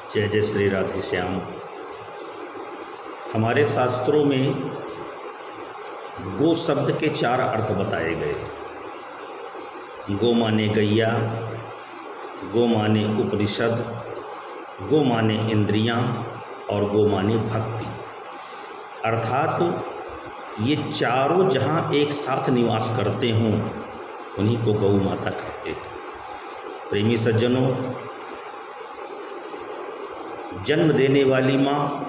जय जय श्री राधे श्याम। हमारे शास्त्रों में गो शब्द के 4 अर्थ बताए गए। गो माने गैया, गो माने उपनिषद, गो माने इंद्रियां और गो माने भक्ति। अर्थात ये चारों जहाँ एक साथ निवास करते हों उन्हीं को गौ माता कहते हैं। प्रेमी सज्जनों, जन्म देने वाली माँ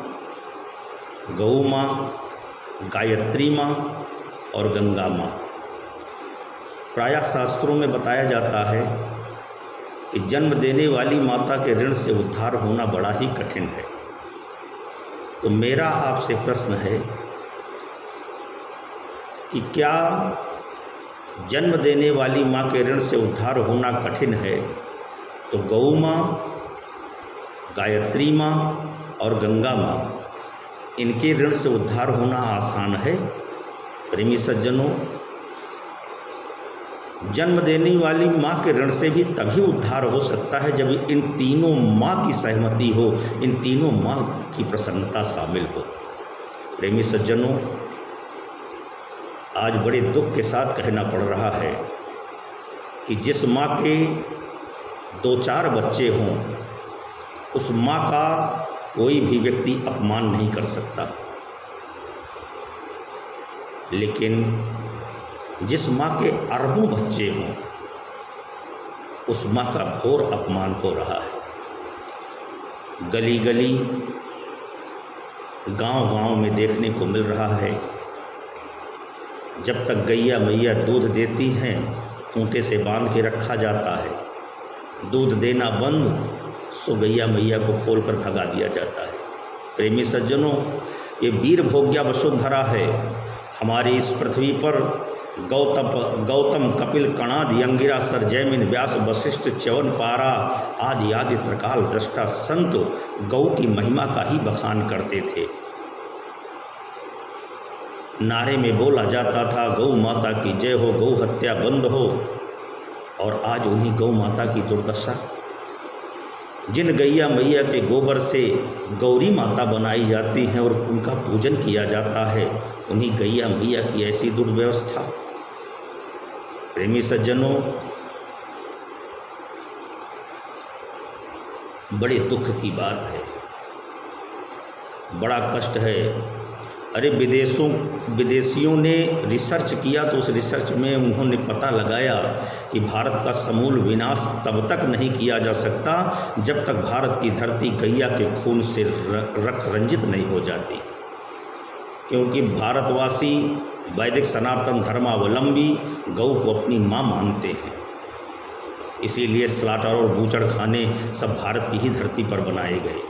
गौ माँ, गायत्री माँ और गंगा माँ। प्रायः शास्त्रों में बताया जाता है कि जन्म देने वाली माता के ऋण से उद्धार होना बड़ा ही कठिन है। तो मेरा आपसे प्रश्न है कि क्या जन्म देने वाली माँ के ऋण से उद्धार होना कठिन है तो गौ माँ, गायत्री माँ और गंगा माँ, इनके ऋण से उद्धार होना आसान है? प्रेमी सज्जनों, जन्म देने वाली माँ के ऋण से भी तभी उद्धार हो सकता है जब इन तीनों माँ की सहमति हो, इन तीनों माँ की प्रसन्नता शामिल हो। प्रेमी सज्जनों, आज बड़े दुख के साथ कहना पड़ रहा है कि जिस माँ के 2-4 बच्चे हों उस माँ का कोई भी व्यक्ति अपमान नहीं कर सकता, लेकिन जिस माँ के अरबों बच्चे हों उस माँ का घोर अपमान हो रहा है। गली गली, गांव गांव में देखने को मिल रहा है। जब तक गैया मैया दूध देती हैं खूंटे से बांध के रखा जाता है। दूध देना बंद सो गैया मैया को खोल कर भगा दिया जाता है। प्रेमी सज्जनों, ये वीर भोग्या वसुंधरा है। हमारी इस पृथ्वी पर गौतम, कपिल, कणाद, अंगिरा, सर, जैमिन, व्यास, वशिष्ठ, च्यवन, पारा आदि आदि त्रिकाल दृष्टा संत गौ की महिमा का ही बखान करते थे। नारे में बोला जाता था गौ माता की जय हो, गौ हत्या बंद हो। और आज उन्हीं गौ माता की दुर्दशा। जिन गैया मैया के गोबर से गौरी माता बनाई जाती हैं और उनका पूजन किया जाता है, उन्हीं गैया मैया की ऐसी दुर्व्यवस्था। प्रेमी सज्जनों, बड़े दुख की बात है, बड़ा कष्ट है। अरे विदेशियों ने रिसर्च किया तो उस रिसर्च में उन्होंने पता लगाया कि भारत का समूल विनाश तब तक नहीं किया जा सकता जब तक भारत की धरती गैया के खून से रक्त रंजित नहीं हो जाती। क्योंकि भारतवासी वैदिक सनातन धर्मावलंबी गौ को अपनी माँ मानते हैं, इसीलिए स्लाटर और बूचड़ खाने सब भारत की ही धरती पर बनाए गए।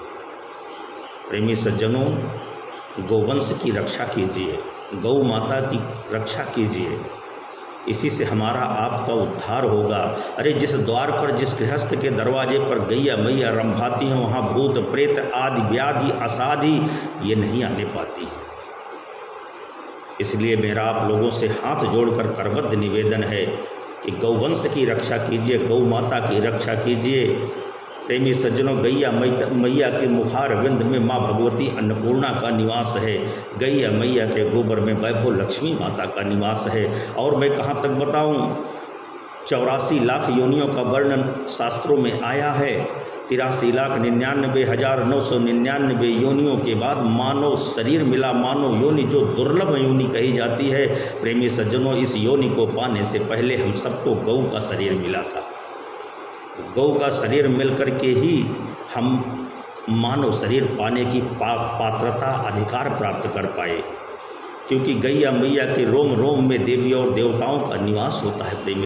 प्रेमी सज्जनों, गौवंश की रक्षा कीजिए, गौ माता की रक्षा कीजिए, इसी से हमारा आपका उद्धार होगा। अरे जिस द्वार पर, जिस गृहस्थ के दरवाजे पर गैया मैया रंभाती हैं वहाँ भूत प्रेत आदि व्याधि असाधि ये नहीं आने पाती है। इसलिए मेरा आप लोगों से हाथ जोड़कर करबद्ध निवेदन है कि गौवंश की रक्षा कीजिए, गौ माता की रक्षा कीजिए। प्रेमी सज्जनों, गैया मैया के मुखार विंद में माँ भगवती अन्नपूर्णा का निवास है। गैया मैया के गोबर में वैभव लक्ष्मी माता का निवास है। और मैं कहाँ तक बताऊँ, 84 लाख योनियों का वर्णन शास्त्रों में आया है। 83,99,999 योनियों के बाद मानव शरीर मिला, मानव योनि जो दुर्लभ योनि कही जाती है। प्रेमी सज्जनों, इस योनि को पाने से पहले हम सबको गौ का शरीर मिला था। गौ का शरीर मिलकर के ही हम मानव शरीर पाने की पात्रता, अधिकार प्राप्त कर पाए, क्योंकि गैया मैया के रोम रोम में देवी और देवताओं का निवास होता है। प्रेमी